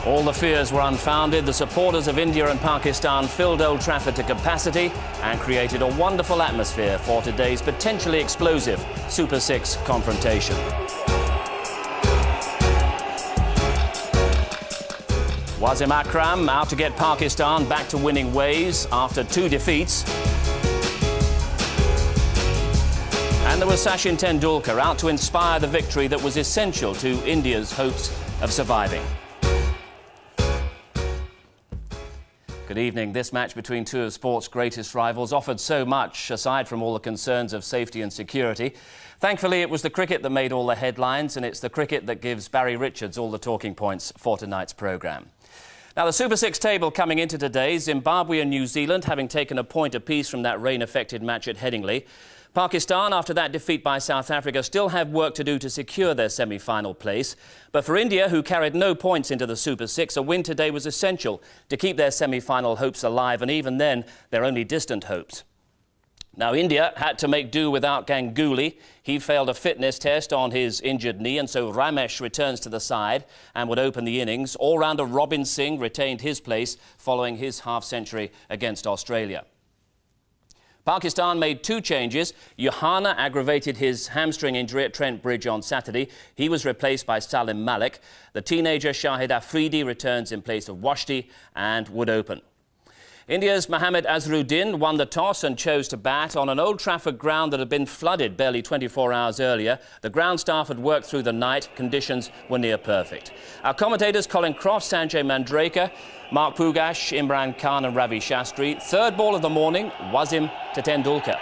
All the fears were unfounded. The supporters of India and Pakistan filled Old Trafford to capacity and created a wonderful atmosphere for today's potentially explosive Super Six confrontation. Wasim Akram out to get Pakistan back to winning ways after 2 defeats. And there was Sachin Tendulkar out to inspire the victory that was essential to India's hopes of surviving. Good evening. This match between two of sport's greatest rivals offered so much, aside from all the concerns of safety and security. Thankfully, it was the cricket that made all the headlines, and it's the cricket that gives Barry Richards all the talking points for tonight's programme. Now, the Super Six table coming into today, Zimbabwe and New Zealand having taken a point apiece from that rain-affected match at Headingley. Pakistan, after that defeat by South Africa, still have work to do to secure their semi-final place. But for India, who carried no points into the Super Six, a win today was essential to keep their semi-final hopes alive, and even then, their only distant hopes. Now, India had to make do without Ganguly. He failed a fitness test on his injured knee, and so Ramesh returns to the side and would open the innings. All-rounder Robin Singh retained his place following his half-century against Australia. Pakistan made 2 changes. Johanna aggravated his hamstring injury at Trent Bridge on Saturday. He was replaced by Salim Malik. The teenager Shahid Afridi returns in place of Washti and would open. India's Mohammad Azharuddin won the toss and chose to bat on an Old Trafford ground that had been flooded barely 24 hours earlier. The ground staff had worked through the night. Conditions were near perfect. Our commentators Colin Cross, Sanjay Mandraker, Mark Pugash, Imran Khan and Ravi Shastri. Third ball of the morning, Wasim to Tendulkar.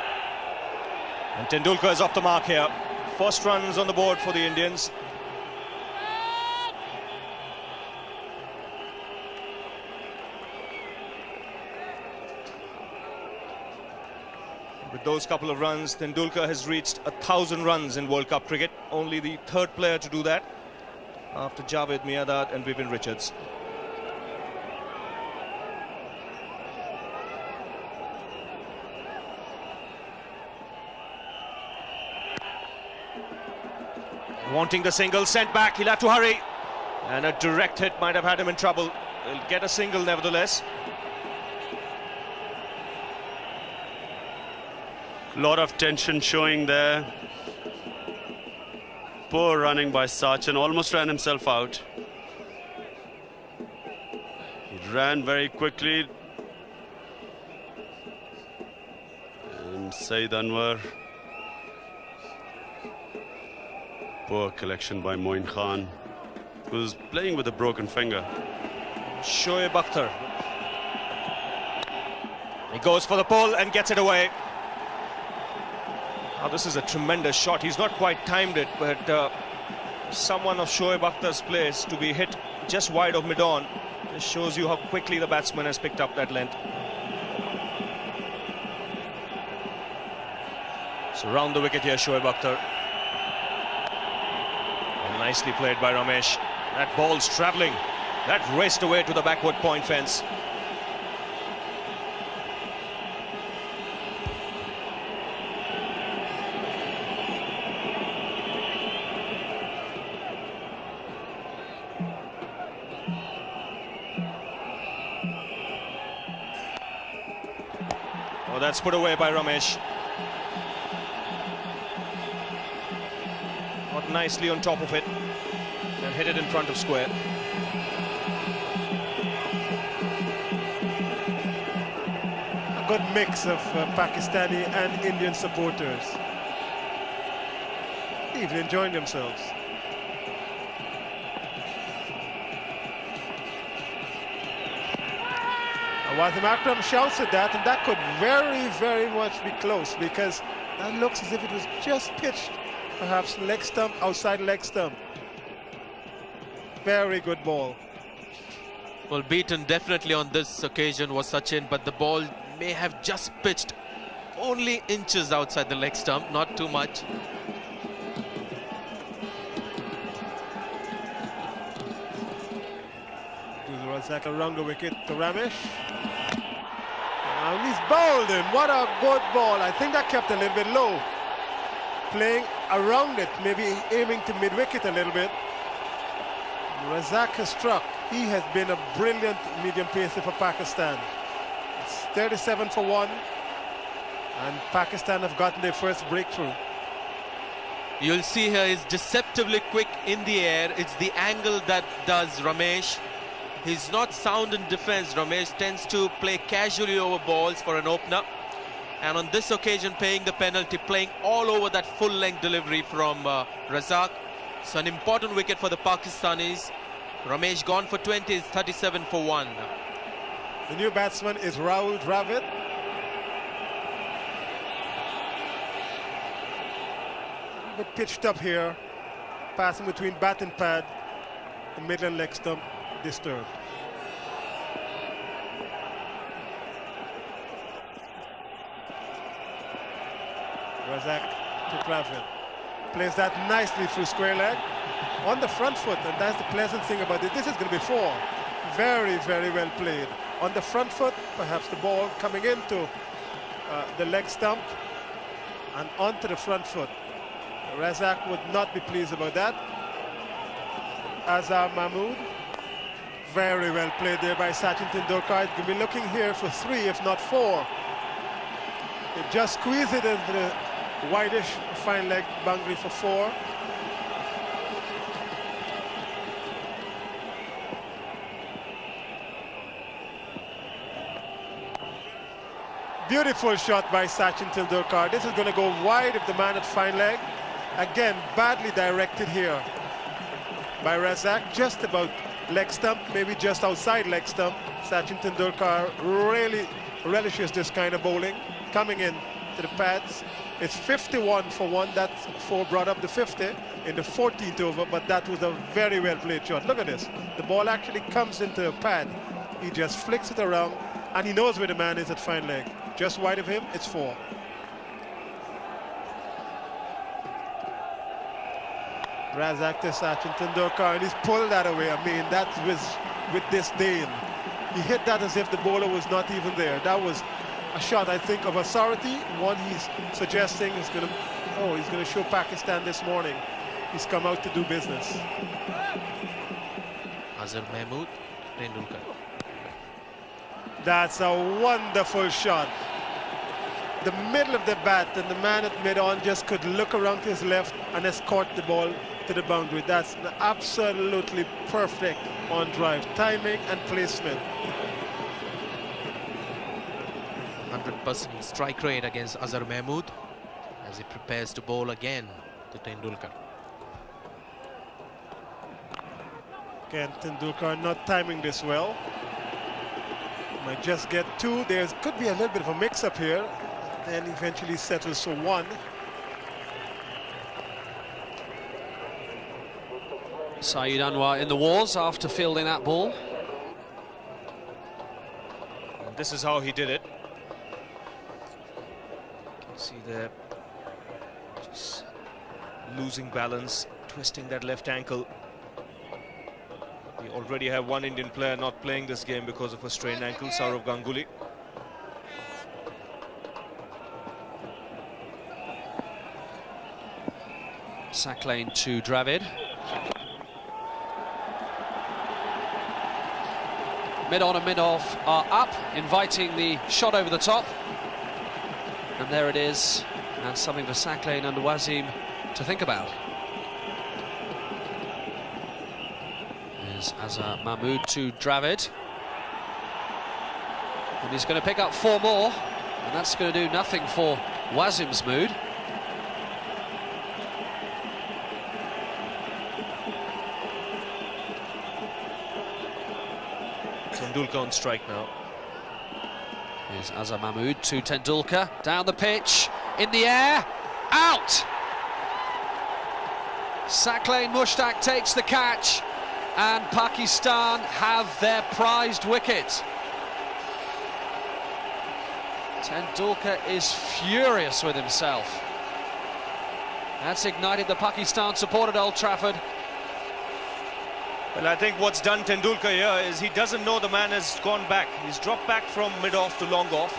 And Tendulkar is off the mark here. First runs on the board for the Indians. With those couple of runs, Tendulkar has reached 1,000 runs in World Cup cricket. Only the 3rd player to do that after Javed Miandad and Vivian Richards. Wanting the single, sent back, he'll have to hurry. And a direct hit might have had him in trouble. He'll get a single nevertheless. Lot of tension showing there. Poor running by Sachin, almost ran himself out. He ran very quickly. And Saeed Anwar. Poor collection by Moin Khan, who's playing with a broken finger. Shoaib Akhtar. He goes for the pull and gets it away. Now, this is a tremendous shot. He's not quite timed it, but someone of Shoaib Akhtar's place to be hit just wide of mid-on just shows you how quickly the batsman has picked up that length. So round the wicket here, Shoaib Akhtar. And nicely played by Ramesh. That ball's travelling. That raced away to the backward point fence. Oh, that's put away by Ramesh. Got nicely on top of it and hit it in front of square. A good mix of Pakistani and Indian supporters. Even enjoying themselves. Wasim Akram shouts at that, and that could very, very much be close, because that looks as if it was just pitched, perhaps leg stump, outside leg stump. Very good ball. Well, beaten definitely on this occasion was Sachin, but the ball may have just pitched only inches outside the leg stump, not too much. Razak around the wicket to Ramesh. And he's bowled him. What a good ball. I think that kept a little bit low. Playing around it, maybe aiming to mid-wicket a little bit. Razak has struck. He has been a brilliant medium pacer for Pakistan. It's 37 for 1, and Pakistan have gotten their first breakthrough. You'll see here is deceptively quick in the air. It's the angle that does Ramesh. He's not sound in defense. Ramesh tends to play casually over balls for an opener. And on this occasion, paying the penalty, playing all over that full-length delivery from Razak. So an important wicket for the Pakistanis. Ramesh gone for 20, is 37 for 1. The new batsman is Rahul Dravid. But pitched up here, passing between bat and pad, the middle and leg stump disturbed. Razak to Dravid. Plays that nicely through square leg on the front foot, and that's the pleasant thing about it. This is going to be 4. Very, very well played. On the front foot, perhaps the ball coming into the leg stump and onto the front foot. Razak would not be pleased about that. Azhar Mahmood, very well played there by Sachin Tendulkar. Going to be looking here for 3, if not 4. They just squeeze it into the wideish fine leg boundary for 4. Beautiful shot by Sachin Tendulkar. This is going to go wide if the man at fine leg. Again, badly directed here by Razak, just about leg stump, maybe just outside leg stump. Sachin Tendulkar really relishes this kind of bowling, coming in to the pads. It's 51 for 1. That's 4 brought up to 50 in the 14th over, but that was a very well played shot. Look at this. The ball actually comes into a pad. He just flicks it around, and he knows where the man is at fine leg. Just wide of him, it's 4. Razak to Sachin Tendulkar, and he's pulled that away. I mean, that was with disdain. He hit that as if the bowler was not even there. That was a shot, I think, of authority. One he's suggesting is going to, he's going to show Pakistan this morning. He's come out to do business. Azhar Mahmood, Tendulkar. That's a wonderful shot. The middle of the bat, and the man at mid-on just could look around to his left and escort the ball to the boundary. That's absolutely perfect on drive. Timing and placement. 100% strike rate against Azhar Mahmood as he prepares to bowl again to Tendulkar. Again, Tendulkar not timing this well. Might just get 2. There could be a little bit of a mix-up here. Then eventually settles for 1. Saeed Anwar in the wars after fielding that ball. And this is how he did it. You can see there, just losing balance, twisting that left ankle. We already have one Indian player not playing this game because of a strained ankle, Sourav Ganguly. Sack lane to Dravid. Mid-on and mid-off are up, inviting the shot over the top. And there it is, and something for Sack lane and Wasim to think about. There's Azhar Mahmood to Dravid. And he's going to pick up 4 more, and that's going to do nothing for Wasim's mood. Tendulkar on strike now. Here's Azhar Mahmood to Tendulkar, down the pitch, in the air, out! Saqlain Mushtaq takes the catch, and Pakistan have their prized wicket. Tendulkar is furious with himself. That's ignited the Pakistan support at Old Trafford. Well, I think what's done Tendulkar here is he doesn't know the man has gone back. He's dropped back from mid-off to long-off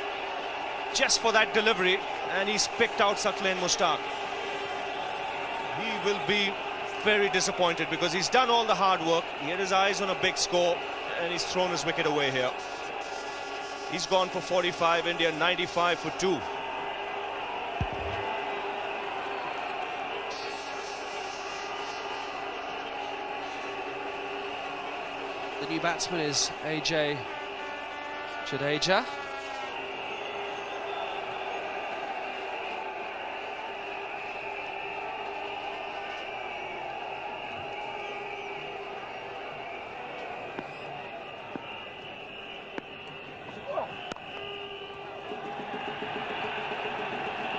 just for that delivery, and he's picked out Saqlain Mushtaq. He will be very disappointed because he's done all the hard work. He had his eyes on a big score and he's thrown his wicket away here. He's gone for 45, India 95 for 2. The new batsman is AJ Jadeja.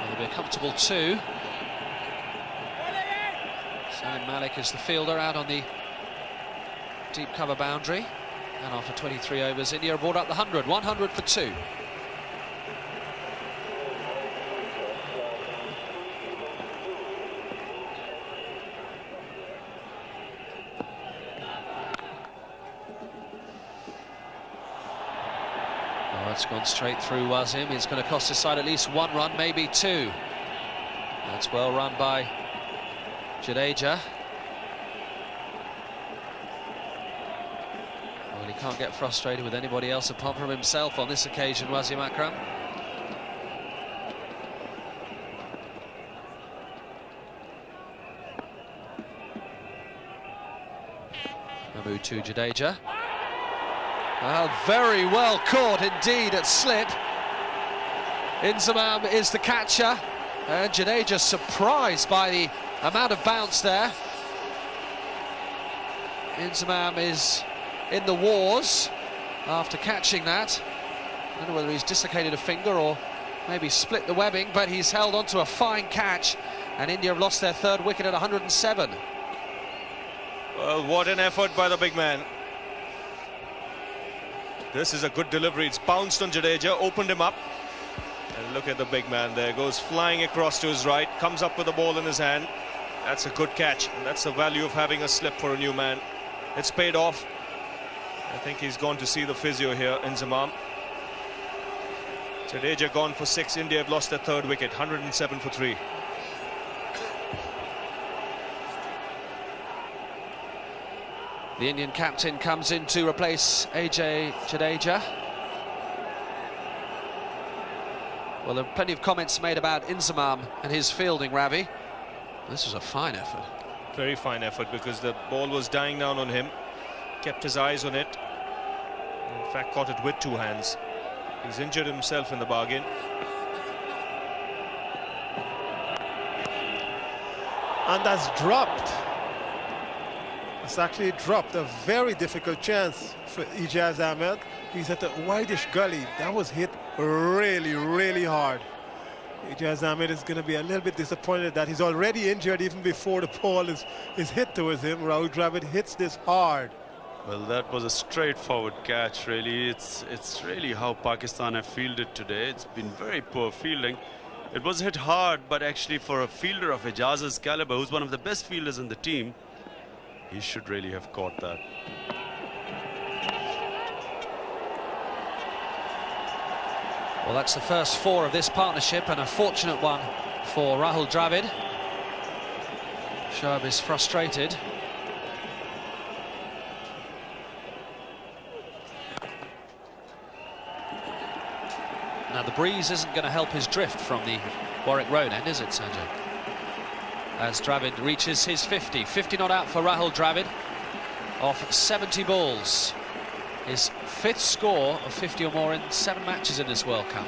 It'll be a comfortable 2. Salim Malik is the fielder out on the deep cover boundary, and after 23 overs, India brought up the 100 for 2. Oh, it's gone straight through Wasim. It's going to cost his side at least 1 run, maybe 2. That's well run by Jadeja. He can't get frustrated with anybody else apart from himself on this occasion, Wasim Akram. Mahmood to Jadeja. Well, very well caught indeed at slip. Inzamam is the catcher, and Jadeja surprised by the amount of bounce there. Inzamam is in the wars after catching that. I don't know whether he's dislocated a finger or maybe split the webbing, but he's held on to a fine catch, and India have lost their 3rd wicket at 107. Well, what an effort by the big man. This is a good delivery. It's bounced on Jadeja, opened him up. And look at the big man there. Goes flying across to his right, comes up with the ball in his hand. That's a good catch, and that's the value of having a slip for a new man. It's paid off. I think he's gone to see the physio here, Inzamam. Jadeja gone for 6. India have lost their 3rd wicket, 107 for 3. The Indian captain comes in to replace AJ Jadeja. Well, there are plenty of comments made about Inzamam and his fielding, Ravi. This was a fine effort. Very fine effort because the ball was dying down on him. Kept his eyes on it. In fact, caught it with 2 hands. He's injured himself in the bargain. And that's dropped. It's actually dropped. A very difficult chance for Ijaz Ahmed. He's at a wideish gully. That was hit really, really hard. Ijaz Ahmed is going to be a little bit disappointed that he's already injured even before the ball is hit towards him. Rahul Dravid hits this hard. Well, that was a straightforward catch, really. It's really how Pakistan have fielded today. It's been very poor fielding. It was hit hard, but actually for a fielder of Ijaz's caliber, who's one of the best fielders in the team, he should really have caught that. Well, that's the first 4 of this partnership, and a fortunate one for Rahul Dravid. Shoaib is frustrated. Now, the breeze isn't going to help his drift from the Warwick Road end, is it, Sanjay? As Dravid reaches his 50. 50 not out for Rahul Dravid off 70 balls. His 5th score of 50 or more in 7 matches in this World Cup.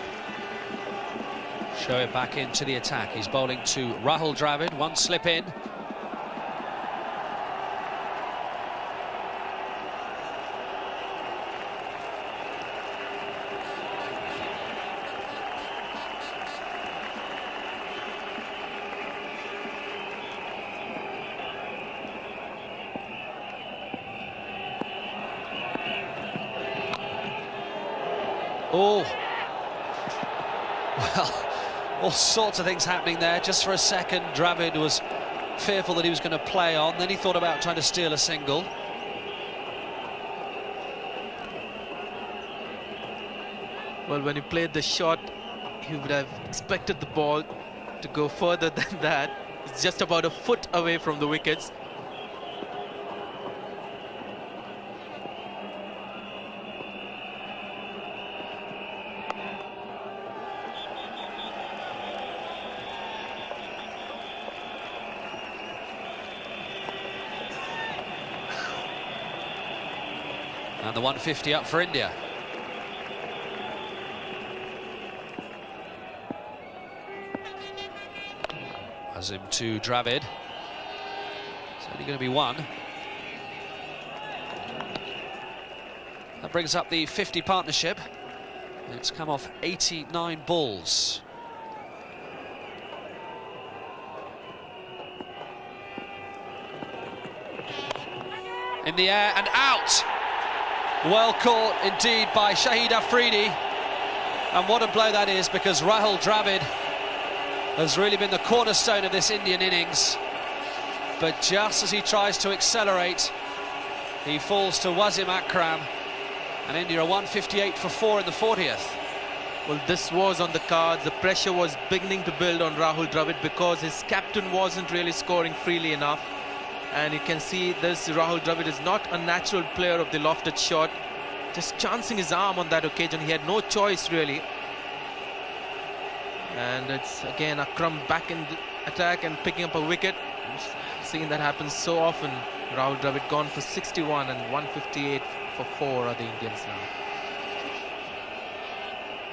Shoaib back into the attack. He's bowling to Rahul Dravid. 1 slip in. Oh, well, all sorts of things happening there. Just for a second, Dravid was fearful that he was going to play on. Then he thought about trying to steal a single. Well, when he played the shot, he would have expected the ball to go further than that. It's just about a foot away from the wickets. And the 150 up for India. Azim to Dravid. It's only going to be one. That brings up the 50 partnership. It's come off 89 balls. In the air and out. Well caught indeed by Shahid Afridi. And what a blow that is, because Rahul Dravid has really been the cornerstone of this Indian innings. But just as he tries to accelerate, he falls to Wasim Akram. And India are 158 for 4 in the 40th. Well, this was on the cards. The pressure was beginning to build on Rahul Dravid because his captain wasn't really scoring freely enough. And you can see this Rahul Dravid is not a natural player of the lofted shot. Just chancing his arm on that occasion. He had no choice really. And it's again Akram back in the attack and picking up a wicket. Seeing that happen so often. Rahul Dravid gone for 61 and 158 for 4 are the Indians now.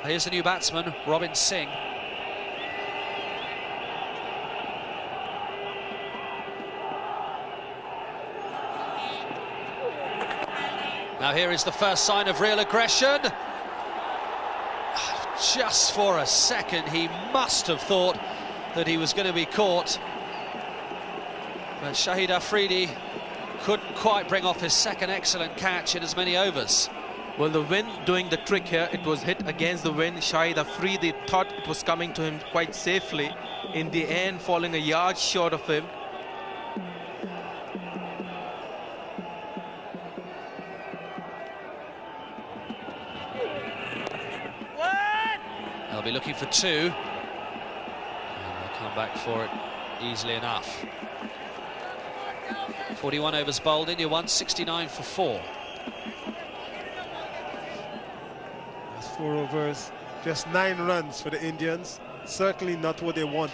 Here's the new batsman, Robin Singh. Now here is the first sign of real aggression. Just for a second he must have thought that he was going to be caught. But Shahid Afridi couldn't quite bring off his second excellent catch in as many overs. Well, the wind doing the trick here. It was hit against the wind. Shahid Afridi thought it was coming to him quite safely. In the end, falling a yard short of him. They'll be looking for 2. And they'll come back for it easily enough. 41 overs bowled, India 169 for 4. That's 4 overs, just 9 runs for the Indians. Certainly not what they want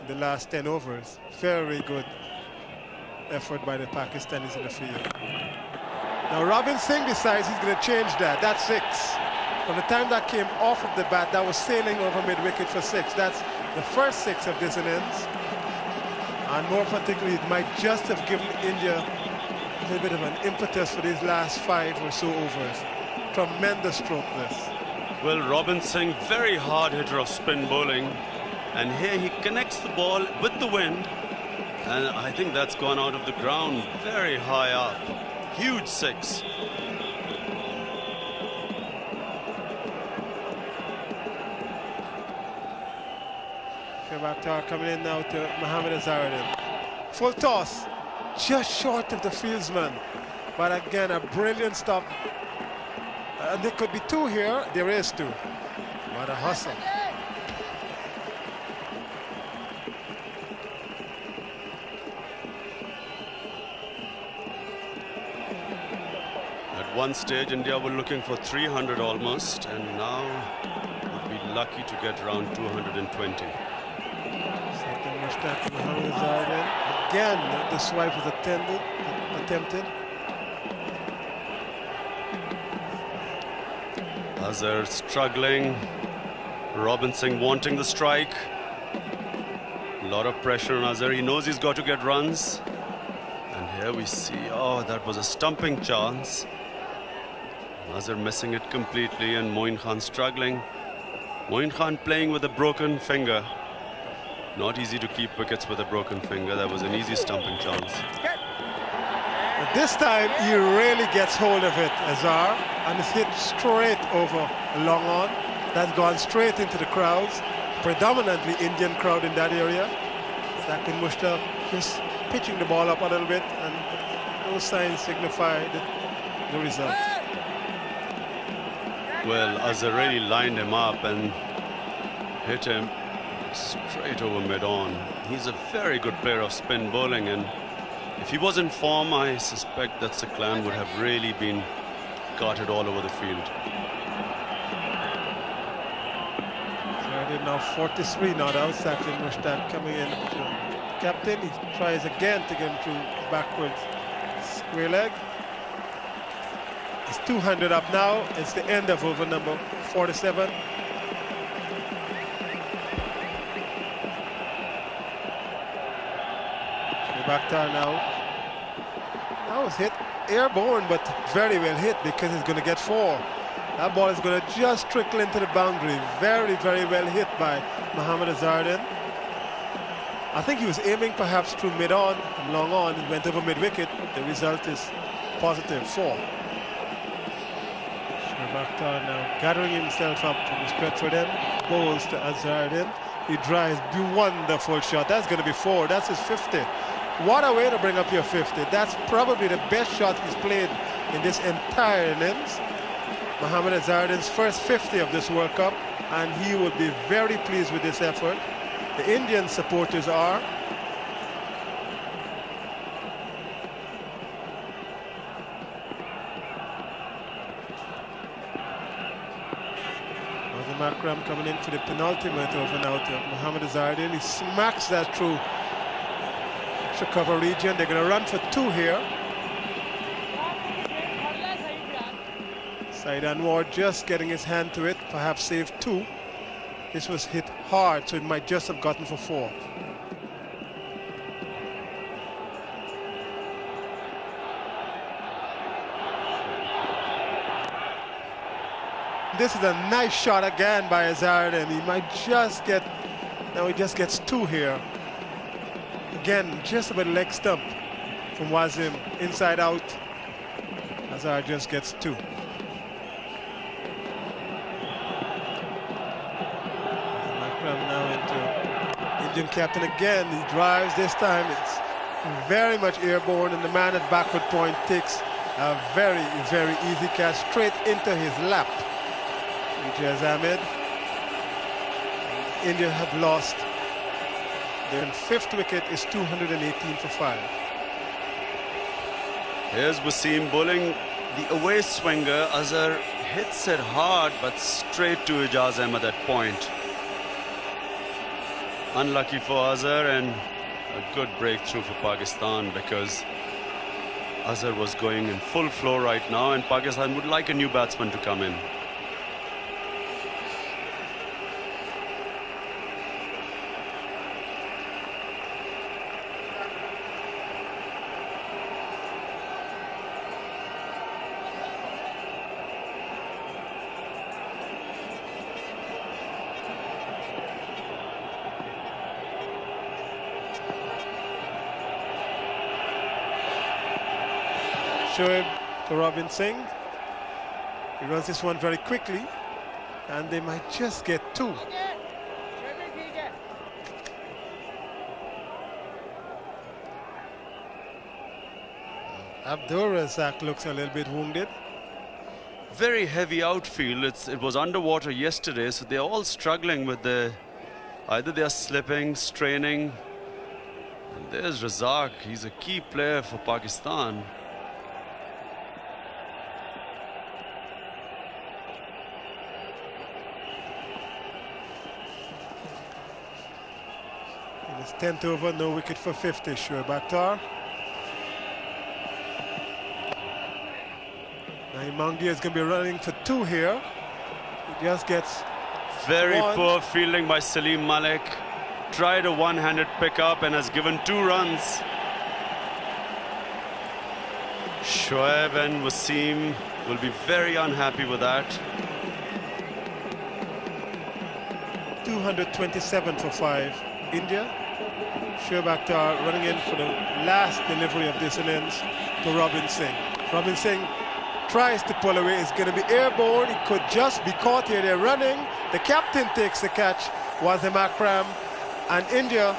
in the last 10 overs. Very good effort by the Pakistanis in the field. Now Robin Singh decides he's going to change that. That's 6. From the time that came off of the bat, that was sailing over mid-wicket for 6. That's the first 6 of this innings. And more particularly, it might just have given India a little bit of an impetus for these last 5 or so overs. Tremendous stroke this. Well, Robin Singh, very hard hitter of spin bowling. And here he connects the ball with the wind. And I think that's gone out of the ground very high up. Huge 6. Akhtar coming in now to Mohammad Azharuddin. Full toss, just short of the fieldsman. But again, a brilliant stop. And there could be 2 here. There is 2. What a hustle. At one stage, India were looking for 300 almost, and now would be lucky to get around 220. Again, the swipe was attempted. Azhar struggling. Robin Singh wanting the strike. A lot of pressure on Azhar. He knows he's got to get runs. And here we see, oh, that was a stumping chance. Azhar missing it completely, and Moin Khan struggling. Moin Khan playing with a broken finger. Not easy to keep wickets with a broken finger. That was an easy stumping chance. But this time he really gets hold of it, Azhar, and it's hit straight over a long on. That's gone straight into the crowds, predominantly Indian crowd in that area. Saqib Mushtaq just pitching the ball up a little bit, and those signs signify the result. Well, Azhar really lined him up and hit him straight over mid-on. He's a very good player of spin bowling, and if he was in form, I suspect that Siklan would have really been guarded all over the field. So now 43 not out. Saqib Mushtaq coming in to captain. He tries again to get him through backwards square leg. It's 200 up now. It's the end of over number 47. Bakhtar now. That was hit airborne, but very well hit because it's going to get 4. That ball is going to just trickle into the boundary. Very, very well hit by Mohammad Azharuddin. I think he was aiming perhaps through mid-on and long on. It went over mid-wicket. The result is positive 4. Bakhtar now gathering himself up from his Stretford end. Bowls to Azharuddin. He drives. Wonderful shot. That's going to be 4. That's his 50. What a way to bring up your 50. That's probably the best shot he's played in this entire innings. Mohammad Azharuddin's first 50 of this World Cup, and he will be very pleased with this effort. The Indian supporters are. Wazim Akram coming in for the penultimate over now to Mohammad Azharuddin. He smacks that through cover region. They're going to run for 2 here. Saeed Anwar just getting his hand to it, perhaps save 2. This was hit hard, so it might just have gotten for 4. This is a nice shot again by Azharuddin. He might just get, now he just gets 2 here. Again, just about leg stump from Wazim, inside out. Azhar just gets 2. Akram now into Indian captain again. He drives this time. It's very much airborne, and the man at backward point takes a very, very easy catch straight into his lap. Ijaz Ahmed. India have lost. Their 5th wicket is 218 for 5. Here's Wasim bowling the away swinger. Azhar hits it hard, but straight to Ijaz Ahmed at point. Unlucky for Azhar, and a good breakthrough for Pakistan, because Azhar was going in full flow right now, and Pakistan would like a new batsman to come in. Shoaib to Robin Singh. He runs this one very quickly, and they might just get 2. Abdur Razak looks a little bit wounded. Very heavy outfield. It was underwater yesterday, so they're all struggling with either they are slipping, straining. And there's Razak. He's a key player for Pakistan. In his 10th over, no wicket for 50, Shoaib Akhtar. Naeem Mangia is going to be running for 2 here. He just gets very 1. poor fielding by Salim Malik. Tried a one-handed pickup and has given 2 runs. Shoaib and Wasim will be very unhappy with that. 227 for 5. India. Shoaib Akhtar running in for the last delivery of this innings to Robin Singh. Robin Singh tries to pull away. It's going to be airborne. It could just be caught here. They're running. The captain takes the catch, Wazim Akram, and India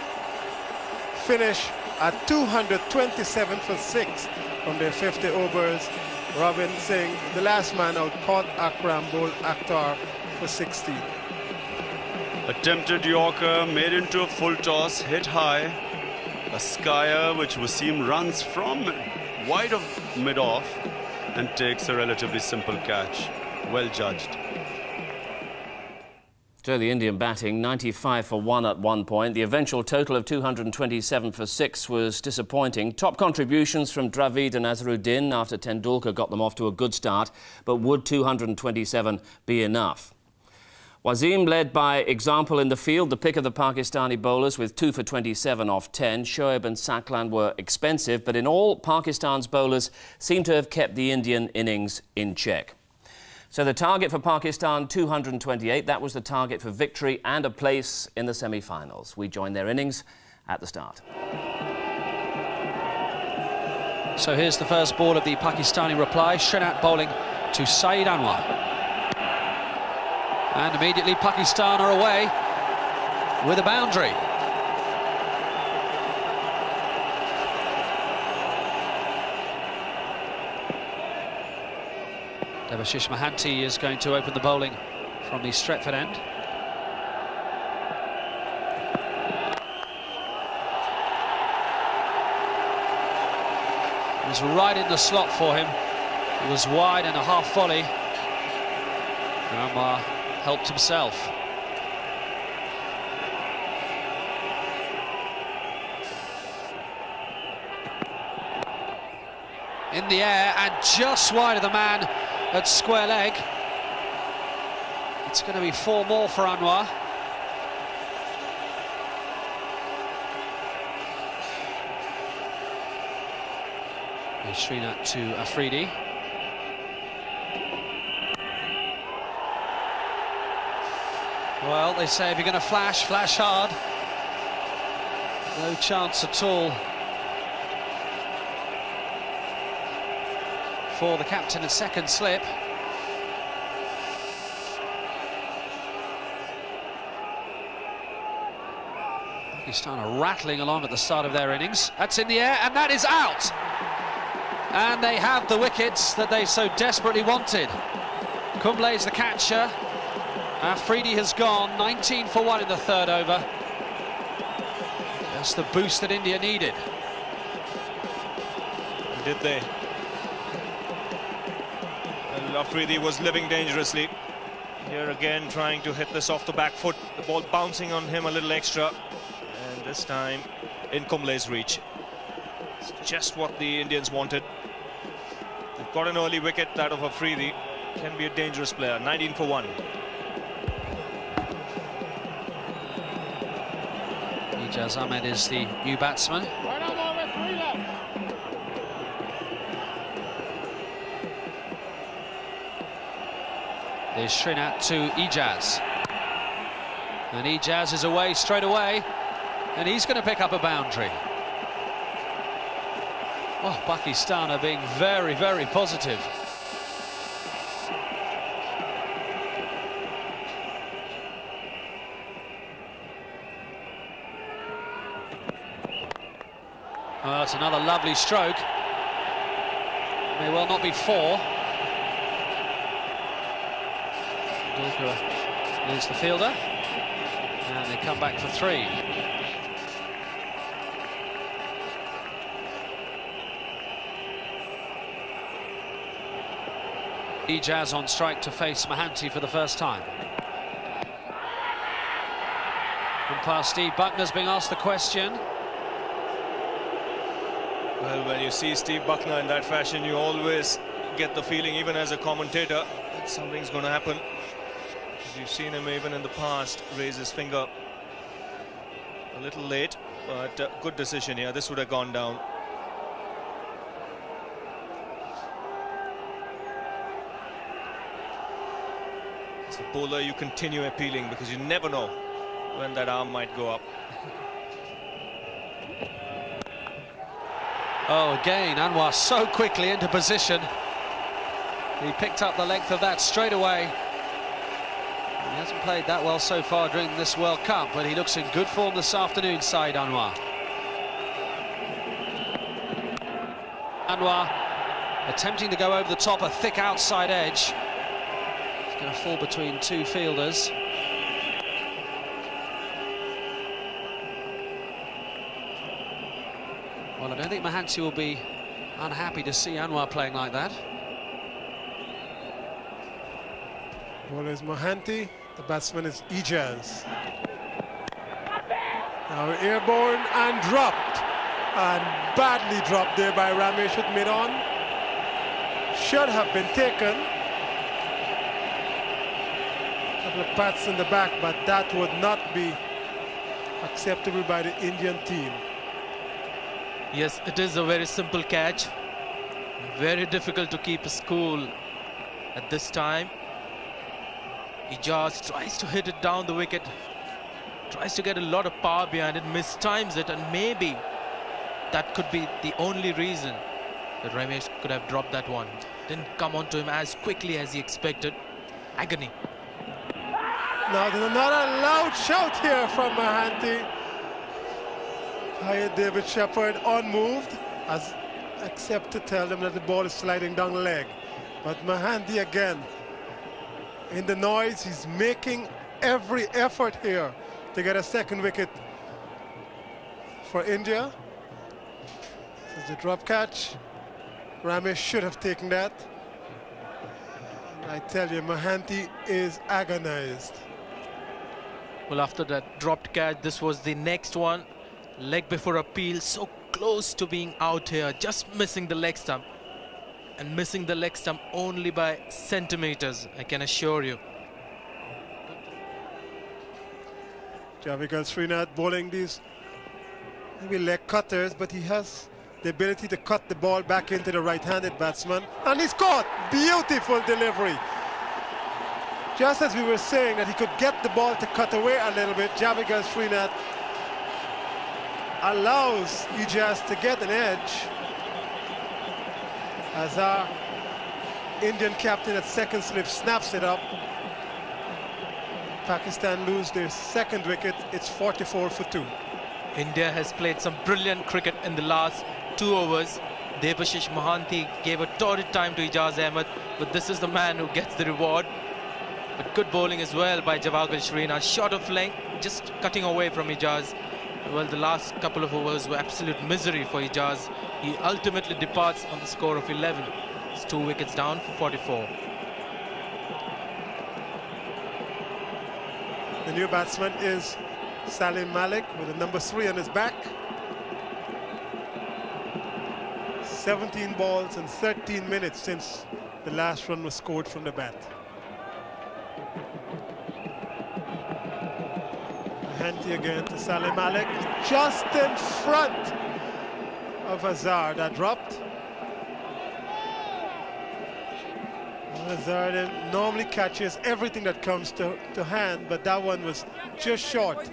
finish at 227 for 6 from their 50 overs. Robin Singh, the last man out, caught Akram, bowled Akhtar for 16. Attempted Yorker, made into a full toss, hit high. A skyer which Wasim runs from wide of mid-off and takes a relatively simple catch. Well judged. So the Indian batting 95 for 1 at one point. The eventual total of 227 for 6 was disappointing. Top contributions from Dravid and Azharuddin after Tendulkar got them off to a good start. But would 227 be enough? Wasim led by example in the field, the pick of the Pakistani bowlers with 2 for 27 off 10. Shoaib and Saklan were expensive, but in all, Pakistan's bowlers seem to have kept the Indian innings in check. So the target for Pakistan, 228. That was the target for victory and a place in the semi-finals. We joined their innings at the start. So here's the first ball of the Pakistani reply. Srinath bowling to Saeed Anwar. And immediately Pakistan are away with a boundary. Debashish Mohanty is going to open the bowling from the Stretford end. It was right in the slot for him. It was wide and a half volley. Anwar helped himself. In the air and just wide of the man at square leg. It's going to be 4 more for Anwar. Here's Srinath to Afridi. Well, they say if you're going to flash, flash hard. No chance at all for the captain at second slip. Pakistan are rattling along at the start of their innings. That's in the air and that is out. And they have the wickets that they so desperately wanted. Kumble is the catcher. Afridi has gone 19 for 1 in the third over. Just the boost that India needed. Did they? And Afridi was living dangerously. Here again trying to hit this off the back foot. The ball bouncing on him a little extra. And this time in Kumble's reach. It's just what the Indians wanted. They've got an early wicket out of Afridi. Can be a dangerous player. 19 for 1. Ijaz Ahmed is the new batsman. There's Srinath to Ijaz. And Ijaz is away straight away. And he's going to pick up a boundary. Oh, Pakistan are being very, very positive. Oh, that's another lovely stroke. May well not be 4. Tendulkar is the fielder. And they come back for 3. Ijaz on strike to face Mohanty for the first time. From past Steve Buckner's being asked the question. Well, when you see Steve Buckner in that fashion, you always get the feeling, even as a commentator, that something's going to happen. Because you've seen him even in the past raise his finger a little late, but good decision here. This would have gone down. As a bowler, you continue appealing because you never know when that arm might go up. Oh, again, Anwar so quickly into position. He picked up the length of that straight away. He hasn't played that well so far during this World Cup, but he looks in good form this afternoon, Saeed Anwar. Anwar attempting to go over the top, a thick outside edge. He's going to fall between 2 fielders. Well, I don't think Mohanty will be unhappy to see Anwar playing like that. Well, as Mohanty The batsman is Ijaz. Now airborne and dropped. And badly dropped there by Ramesh at mid-on. Should have been taken. A couple of pats in the back, but that would not be acceptable by the Indian team. Yes, it is a very simple catch. Very difficult to keep his cool at this time. Ijaz tries to hit it down the wicket. Tries to get a lot of power behind it, mistimes it, and maybe that could be the only reason that Ramesh could have dropped that one. Didn't come onto him as quickly as he expected. Agony. Now there's another loud shout here from Mahanti. Hired David Shepherd unmoved, as except to tell them that the ball is sliding down the leg. But Mahanti again, in the noise, he's making every effort here to get a second wicket for India. There's a drop catch. Ramesh should have taken that. And I tell you, Mahanti is agonized. Well, after that dropped catch, this was the next one. Leg before appeal, so close to being out here, just missing the leg stump. And missing the leg stump only by centimeters, I can assure you. Javigal Srinath bowling these maybe leg cutters, but he has the ability to cut the ball back into the right-handed batsman. And he's caught! Beautiful delivery. Just as we were saying that he could get the ball to cut away a little bit, Javigal Srinath allows Ijaz to get an edge as our Indian captain at second slip snaps it up. Pakistan lose their second wicket. It's 44 for 2. India has played some brilliant cricket in the last 2 overs. Debashish Mahanti gave a torrid time to Ijaz Ahmed, but this is the man who gets the reward. But good bowling as well by Jawagal Srinath. Short of length, just cutting away from Ijaz. Well, the last couple of overs were absolute misery for Ijaz. He ultimately departs on the score of 11. It's 2 wickets down for 44. The new batsman is Salim Malik with a number 3 on his back. 17 balls and 13 minutes since the last run was scored from the bat. Mahanti again to Salim Malik, just in front of Azhar. That dropped. Azhar normally catches everything that comes to hand, but that one was just short.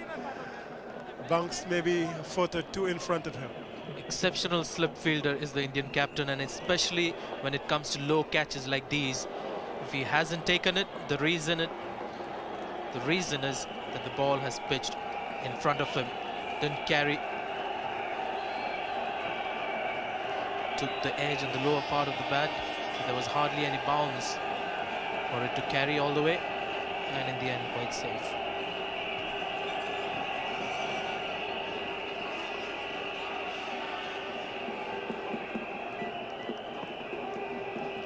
Bounced maybe a foot or 2 in front of him. Exceptional slip fielder is the Indian captain, and especially when it comes to low catches like these. If he hasn't taken it, the reason is that the ball has pitched in front of him. Didn't carry to the edge and the lower part of the bat. So there was hardly any bounce for it to carry all the way, and in the end quite safe.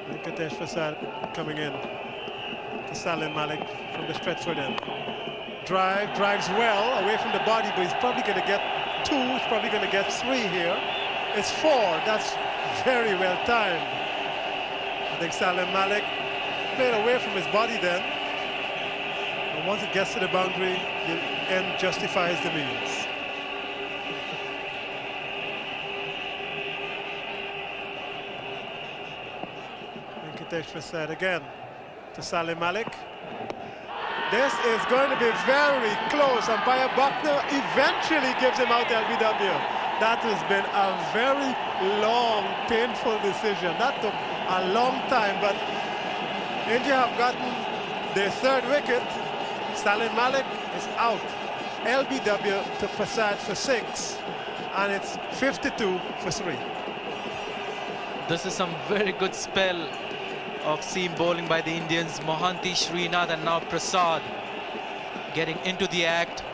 Venkatesh Prasad coming in to Salim Malik from the Stretford end. Drives well away from the body, but he's probably going to get 2, he's probably going to get 3 here. It's 4, that's very well timed. I think Salim Malik played away from his body then. And once it gets to the boundary, the end justifies the means. Venkatesh Prasad again to Salim Malik. This is going to be very close. Umpire Buckner eventually gives him out LBW. That has been a very long, painful decision. That took a long time, but India have gotten their 3rd wicket. Salim Malik is out. LBW to Prasad for 6, and it's 52 for 3. This is some very good spell of seam bowling by the Indians. Mahanti, Srinath, and now Prasad getting into the act.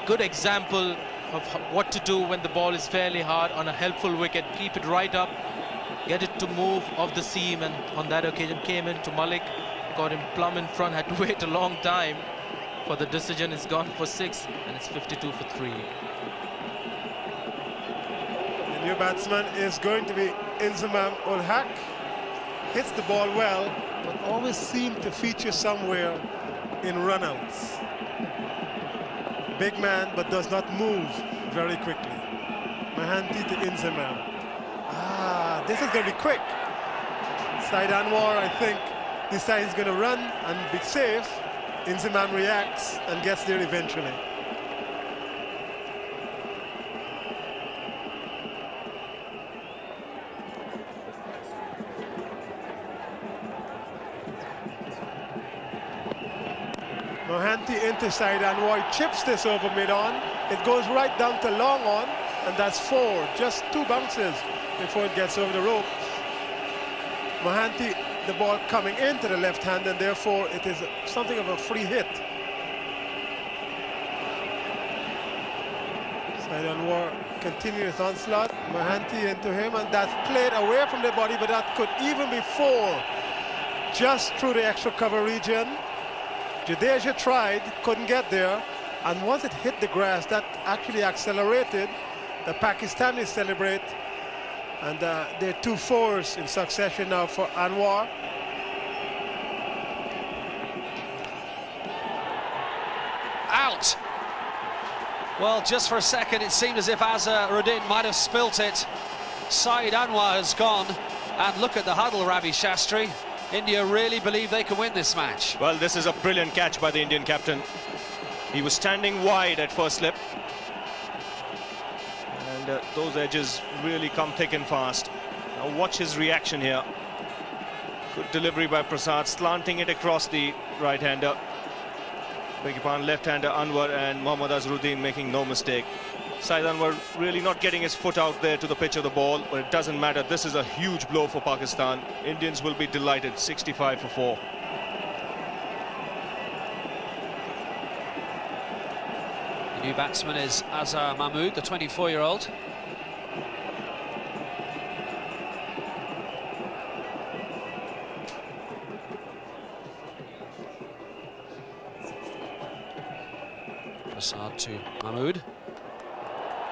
Good example of what to do when the ball is fairly hard on a helpful wicket. Keep it right up, get it to move off the seam, and on that occasion came into Malik. got him plumb in front, had to wait a long time for the decision. It's gone for 6 and it's 52 for 3. The new batsman is going to be Inzamam ul Haq. Hits the ball well, but always seems to feature somewhere in runouts. Big man, but does not move very quickly. Mahanti to Inzamam. This is going to be quick. Saeed Anwar, I think, decides he's going to run and be safe. Inzamam reacts and gets there eventually. Mohanty into Saeed Anwar, chips this over mid-on. It goes right down to long on, and that's 4. Just 2 bounces before it gets over the rope. Mohanty, the ball coming into the left hand, and therefore it is something of a free hit. Saeed Anwar continues onslaught. Mohanty into him, and that's played away from the body, but that could even be 4. Just through the extra cover region. Jadeja tried, couldn't get there, and once it hit the grass, that actually accelerated. The Pakistanis celebrate, and they're 2 4s in succession now for Anwar. Out. Well, just for a second, it seemed as if Azharuddin might have spilt it. Saeed Anwar has gone, and look at the huddle, Ravi Shastri. India really believe they can win this match. Well, this is a brilliant catch by the Indian captain. He was standing wide at first slip. And those edges really come thick and fast. Now watch his reaction here. Good delivery by Prasad, slanting it across the right-hander. Beg your pardon, left-hander Anwar, and Mohammad Azharuddin making no mistake. Saeed Anwar really not getting his foot out there to the pitch of the ball, but it doesn't matter. This is a huge blow for Pakistan. Indians will be delighted. 65 for 4. The new batsman is Azhar Mahmood, the 24-year-old. Prasad to Mahmood.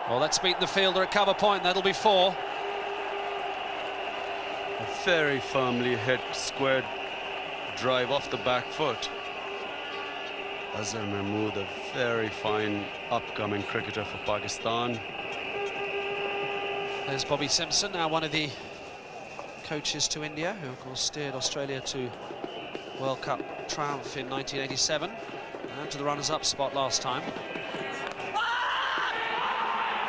Well, that's beaten the fielder at cover point. That'll be 4. A very firmly hit squared drive off the back foot. Azhar Mahmood, a very fine upcoming cricketer for Pakistan. There's Bobby Simpson, now one of the coaches to India, who of course steered Australia to World Cup triumph in 1987 and to the runners-up spot last time.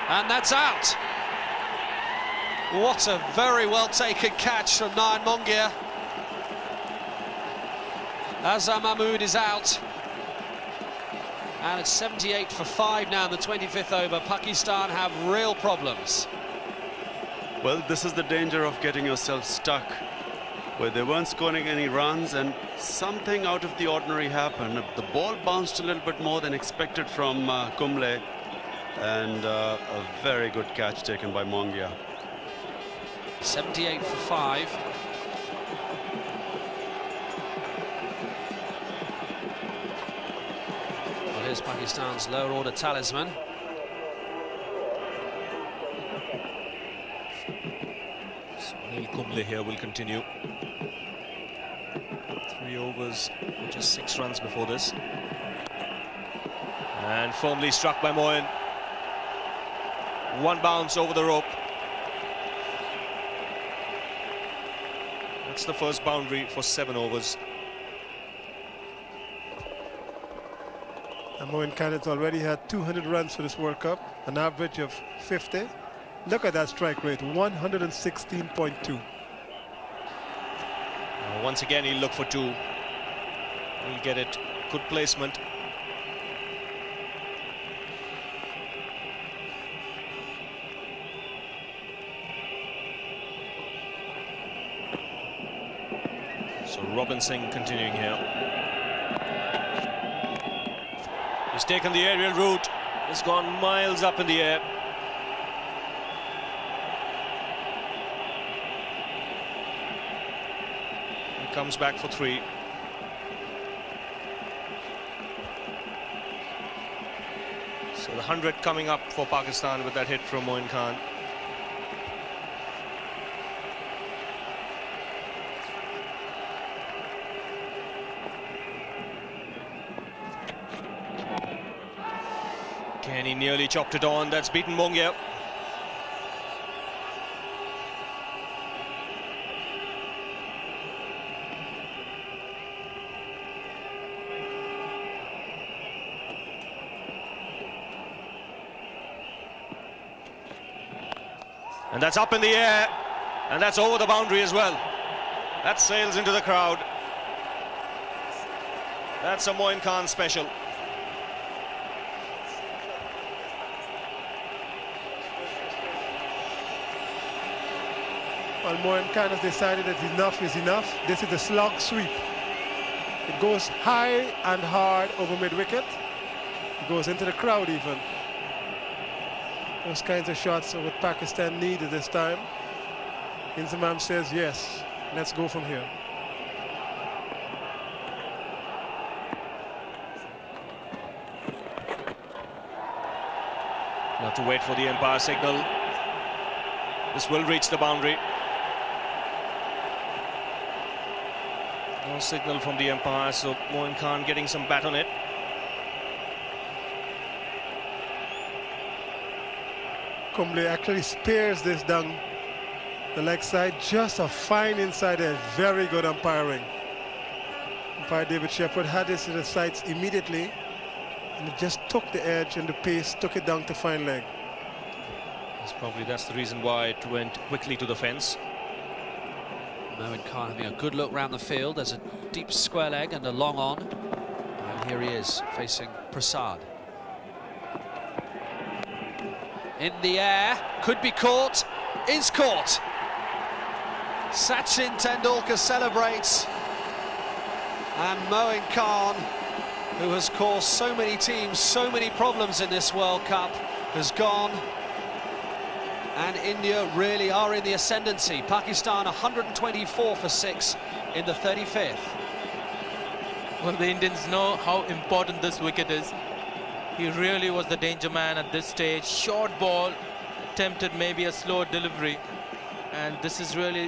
And that's out. What a very well taken catch from Nayan Mongia. Azhar Mahmood is out. And it's 78 for 5 now in the 25th over. Pakistan have real problems. Well, this is the danger of getting yourself stuck, where they weren't scoring any runs and something out of the ordinary happened. The ball bounced a little bit more than expected from Kumble. And a very good catch taken by Mongia. 78 for 5. Well, here's Pakistan's lower order talisman. So Anil Kumble here will continue. 3 overs, just 6 runs before this. And firmly struck by Moin. 1 bounce over the rope. That's the first boundary for 7 overs. And Moin Khan's already had 200 runs for this World Cup, an average of 50. Look at that strike rate, 116.2. Once again, he'll look for 2. He'll get it. Good placement. So Robinson continuing here. He's taken the aerial route. It's gone miles up in the air. He comes back for 3. So the 100 coming up for Pakistan with that hit from Moin Khan. Kenny nearly chopped it on. That's beaten Mongia. And that's up in the air, and that's over the boundary as well. That sails into the crowd. That's a Moin Khan special. Well, Moin Khan has decided that enough is enough. This is a slog sweep. It goes high and hard over mid-wicket. It goes into the crowd even. Those kinds of shots are what Pakistan needed this time. Inzamam says, yes, let's go from here. We'll have to wait for the umpire signal. This will reach the boundary. No signal from the umpire, so Moin Khan getting some bat on it. Kumble actually spares this down the leg side. Just a fine inside edge. Very good umpiring. Umpire David Shepherd had this in the sights immediately, and it just took the edge and the pace, took it down to fine leg. That's the reason why it went quickly to the fence. Moin Khan having a good look round the field. There's a deep square leg and a long on. And here he is facing Prasad. In the air, could be caught, is caught. Sachin Tendulkar celebrates. And Moin Khan, who has caused so many teams so many problems in this World Cup, has gone. And India really are in the ascendancy. Pakistan 124 for 6 in the 35th. Well, the Indians know how important this wicket is. He really was the danger man at this stage. Short ball, attempted maybe a slow delivery. And this is really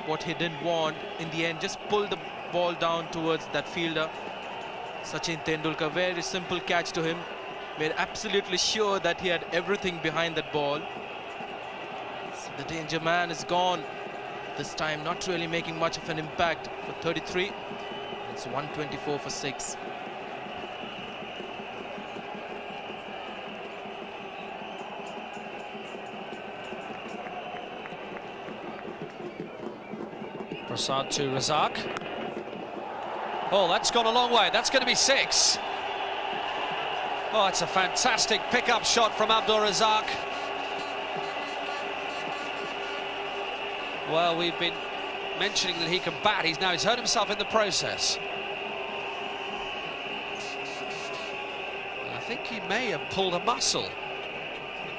what he didn't want. In the end, just pulled the ball down towards that fielder. Sachin Tendulkar, very simple catch to him. Made absolutely sure that he had everything behind that ball. So the danger man is gone. This time not really making much of an impact for 33. It's 124 for 6. Prasad to Razak. Oh, that's gone a long way. That's going to be 6. Oh, it's a fantastic pickup shot from Abdul Razak. Well, we've been mentioning that he can bat. He's hurt himself in the process. I think he may have pulled a muscle.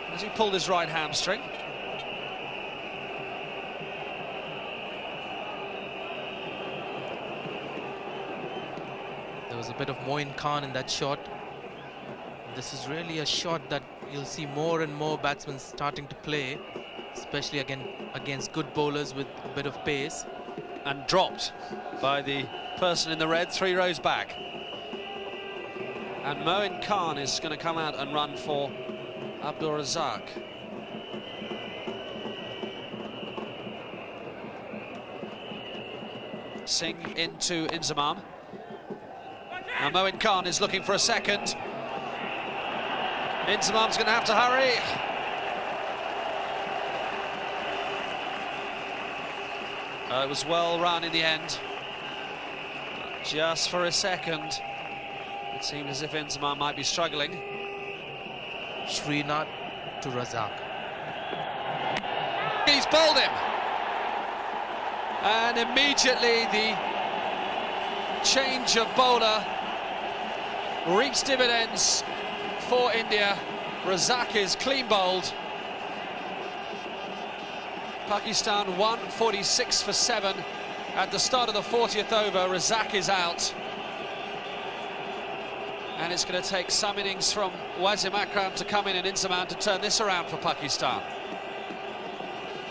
Has he pulled his right hamstring? There was a bit of Moin Khan in that shot. This is really a shot that you'll see more and more batsmen starting to play, especially against good bowlers with a bit of pace. And dropped by the person in the red 3 rows back. And Moin Khan is going to come out and run for Abdul Razak. Singh into Inzamam. Now Moin Khan is looking for a second. Inzamam's going to have to hurry. It was well run in the end. Just for a second, it seemed as if Inzamam might be struggling. Srinath to Razak. He's bowled him. And immediately the change of bowler reaps dividends for India. Razak is clean bowled. Pakistan 146 for 7 at the start of the 40th over. Razak is out. And it's going to take some innings from Wasim Akram to come in and Inzamam to turn this around for Pakistan.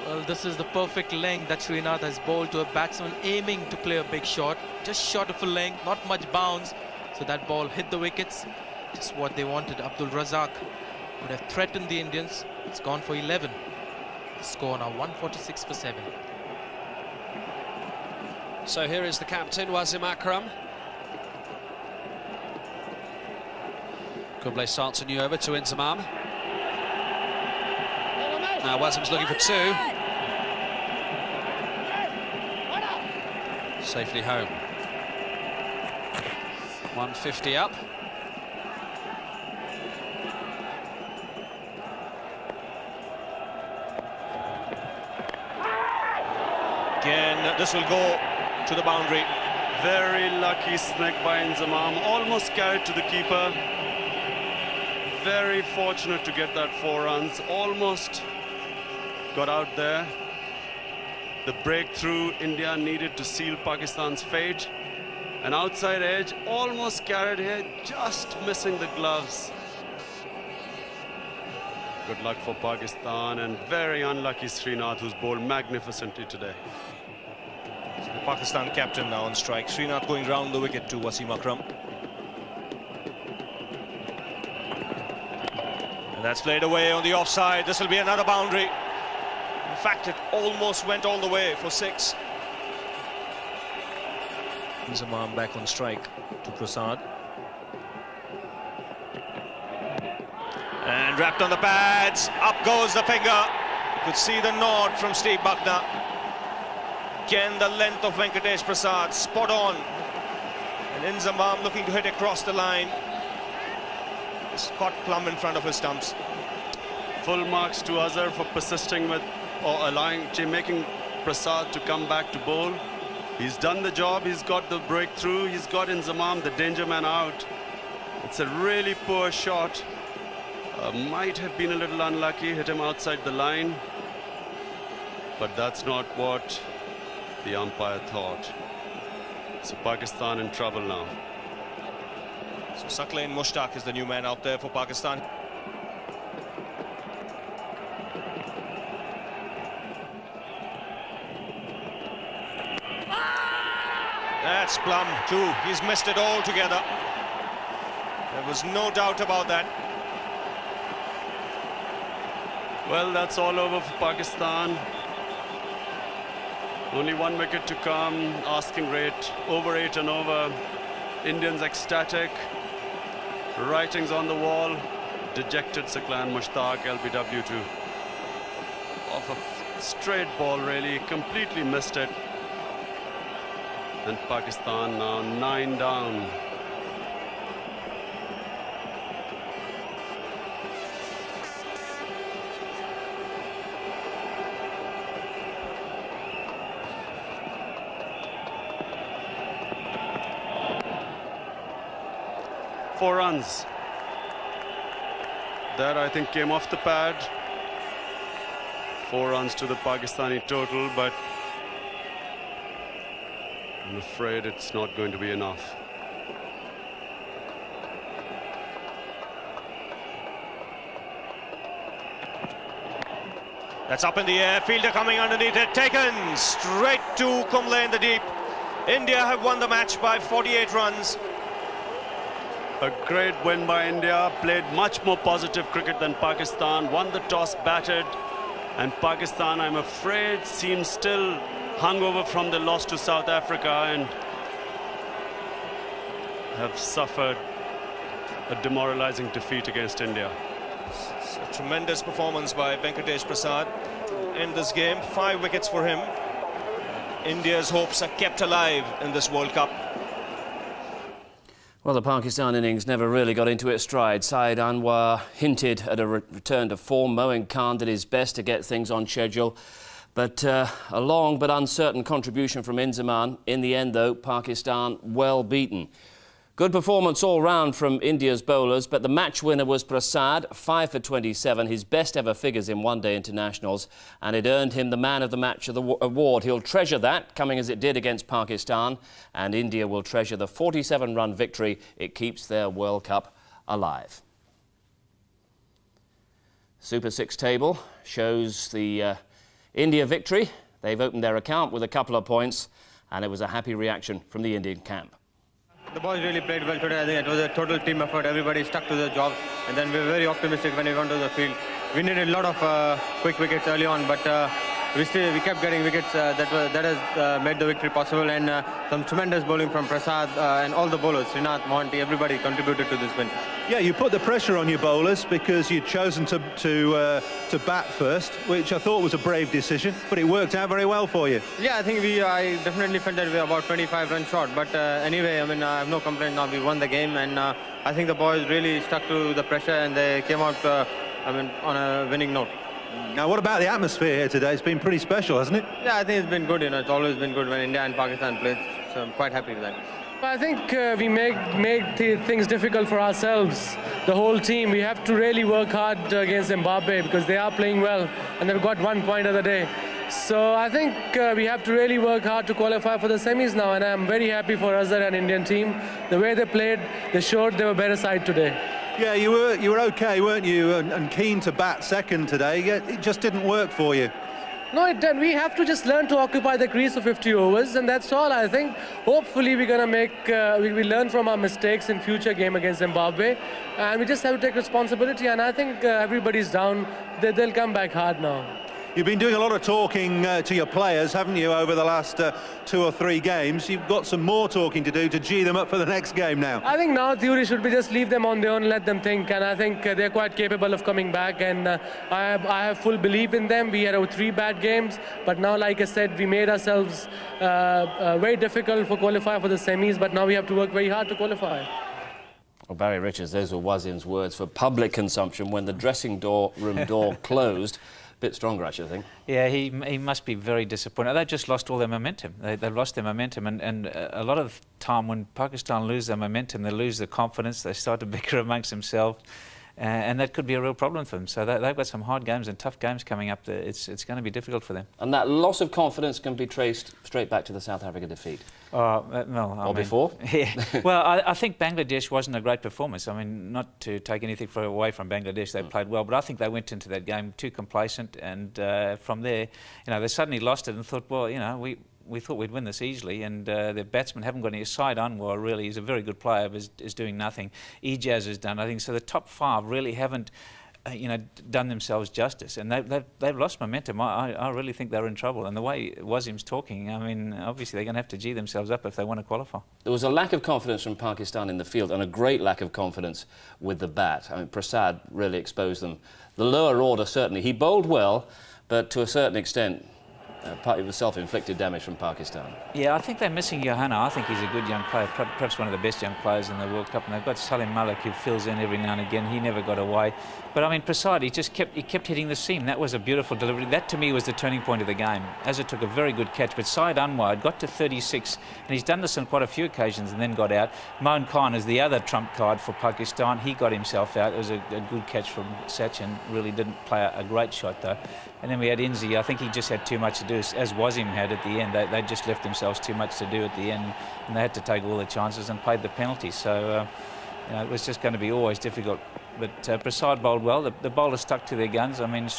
Well, this is the perfect length that Srinath has bowled to a batsman aiming to play a big shot. Just short of a length, not much bounce. So that ball hit the wickets. Just what they wanted. Abdul Razak would have threatened the Indians. It's gone for 11. The score now 146 for 7. So here is the captain, Wasim Akram. Kumble starts a new over to Inzamam. Now Wasim's looking for 2. Safely home. 150 up. Again, this will go to the boundary. Very lucky snag by Inzamam, almost carried to the keeper. Very fortunate to get that 4 runs, almost got out there. The breakthrough India needed to seal Pakistan's fate. An outside edge, almost carried here, just missing the gloves. Good luck for Pakistan, and very unlucky Srinath, who's bowled magnificently today. So the Pakistan captain now on strike. Srinath going round the wicket to Wasim Akram. And that's played away on the offside. This will be another boundary. In fact, it almost went all the way for 6. Inzamam back on strike to Prasad. And wrapped on the pads. Up goes the finger. You could see the nod from Steve Buckner. Again, the length of Venkatesh Prasad, spot on. And Inzamam looking to hit across the line. It's caught plumb in front of his stumps. Full marks to Azhar for persisting with or making Prasad to come back to bowl. He's done the job, he's got the breakthrough, he's got Inzamam, the danger man, out. It's a really poor shot. Might have been a little unlucky, hit him outside the line. But that's not what the umpire thought. So Pakistan in trouble now. So Saqlain Mushtaq is the new man out there for Pakistan. That's plumb too. He's missed it all together. There was no doubt about that. Well, that's all over for Pakistan. Only 1 wicket to come. Asking rate over 8 and over. Indians ecstatic. Writings on the wall. Dejected Saqlain Mushtaq, LBW to off a straight ball, really. Completely missed it. And Pakistan now 9 down. Four runs. That, I think, came off the pad. 4 runs to the Pakistani total, but I'm afraid it's not going to be enough. That's up in the air. Fielder coming underneath it. Taken straight to Kumble in the deep. India have won the match by 48 runs. A great win by India. Played much more positive cricket than Pakistan. Won the toss, batted. And Pakistan, I'm afraid, seems still hungover from the loss to South Africa and have suffered a demoralizing defeat against India. It's a tremendous performance by Venkatesh Prasad to end this game. 5 wickets for him. India's hopes are kept alive in this World Cup. Well, the Pakistan innings never really got into its stride. Syed Anwar hinted at a return to form. Moin Khan did his best to get things on schedule. But a long but uncertain contribution from Inzamam. In the end, though, Pakistan well beaten. Good performance all round from India's bowlers, but the match winner was Prasad, 5 for 27, his best ever figures in one-day internationals, and it earned him the Man of the Match award. He'll treasure that, coming as it did against Pakistan, and India will treasure the 47-run victory. It keeps their World Cup alive. Super 6 table shows the India victory. They've opened their account with a couple of points, and it was a happy reaction from the Indian camp. The boys really played well today. I think it was a total team effort. Everybody stuck to their job, and then we were very optimistic when we went to the field. We needed a lot of quick wickets early on, but we kept getting wickets. That has made the victory possible, and some tremendous bowling from Prasad and all the bowlers, Srinath, Mohanty, everybody contributed to this win. Yeah, you put the pressure on your bowlers because you'd chosen to bat first, which I thought was a brave decision, but it worked out very well for you. Yeah, I think I definitely felt that we were about 25 runs short, but anyway, I mean, I have no complaint now. We won the game, and I think the boys really stuck to the pressure, and they came out, on a winning note. Now, what about the atmosphere here today? It's been pretty special, hasn't it? Yeah, I think it's been good. It's always been good when India and Pakistan play, so I'm quite happy with that. I think we make things difficult for ourselves, the whole team. We have to really work hard against Zimbabwe because they are playing well and they've got 1 point of the day. So I think we have to really work hard to qualify for the semis now, and I'm very happy for Azhar and Indian team. The way they played, they showed they were better side today. Yeah, you were okay, weren't you, and keen to bat second today. It just didn't work for you. No, it didn't. We have to just learn to occupy the crease for 50 overs, and that's all. I think hopefully we're going to make, we learn from our mistakes in future game against Zimbabwe, and we just have to take responsibility, and I think everybody's down. They'll come back hard now. You've been doing a lot of talking to your players, haven't you, over the last 2 or 3 games? You've got some more talking to do to gee them up for the next game now. I think now theory should be just leave them on their own, let them think, and I think they're quite capable of coming back, and I have full belief in them. We had 3 bad games, but now, like I said, we made ourselves very difficult for qualify for the semis, but now we have to work very hard to qualify. Well, Barry Richards, those were Wasim's words for public consumption when the dressing room door closed. Bit stronger, actually, I think. Yeah, he must be very disappointed. They just lost all their momentum. They've lost their momentum, and a lot of time when Pakistan lose their momentum, they lose their confidence, they start to bicker amongst themselves, and that could be a real problem for them. So they've got some hard games and tough games coming up. It's going to be difficult for them. And that loss of confidence can be traced straight back to the South Africa defeat. Or before? Yeah. Well, I think Bangladesh wasn't a great performance. I mean, not to take anything away from Bangladesh, they played well, but I think they went into that game too complacent, and from there, they suddenly lost it and thought, well, we thought we'd win this easily, and their batsmen haven't got any side. Anwar really is a very good player, but is doing nothing. Ijaz has done nothing. So the top 5 really haven't, done themselves justice, and they've lost momentum. I really think they're in trouble. And the way Wasim's talking, I mean, obviously they're going to have to gee themselves up if they want to qualify. There was a lack of confidence from Pakistan in the field, and a great lack of confidence with the bat. I mean, Prasad really exposed them. The lower order, certainly. He bowled well, but to a certain extent, it was self-inflicted damage from Pakistan. Yeah, I think they're missing Johanna. I think he's a good young player, perhaps one of the best young players in the World Cup. And they've got Salim Malik, who fills in every now and again. He never got away. But I mean, Prasad, he kept hitting the seam. That was a beautiful delivery. That to me was the turning point of the game. Azhar took a very good catch, but Syed Anwar had got to 36, and he's done this on quite a few occasions and then got out. Moin Khan is the other trump card for Pakistan. He got himself out. It was a good catch from Sachin. Really didn't play a great shot though. And then we had Inzi. I think he just had too much to do, as Wasim had at the end. They just left themselves too much to do at the end, and they had to take all the chances and paid the penalties. So it was just going to be always difficult. But Prasad bowled well. The bowlers stuck to their guns. I mean,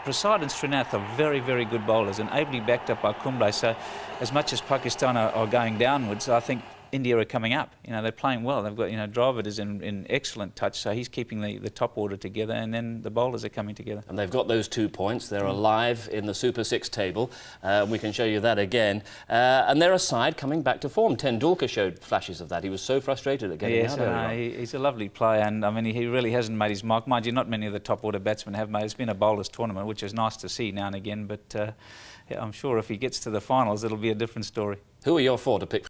Prasad and Srinath are very, very good bowlers, and ably backed up by Kumble. So as much as Pakistan are going downwards, I think India are coming up. They're playing well. They've got, Dravid is in excellent touch, so he's keeping the top order together, and then the bowlers are coming together. And they've got those 2 points. They're alive in the Super 6 table. We can show you that again. And they're a side coming back to form. Tendulkar showed flashes of that. He was so frustrated at getting out early. He's a lovely player, and I mean, he really hasn't made his mark. Mind you, not many of the top order batsmen have made. It's been a bowlers tournament, which is nice to see now and again, but yeah, I'm sure if he gets to the finals, it'll be a different story. Who are your 4 to pick from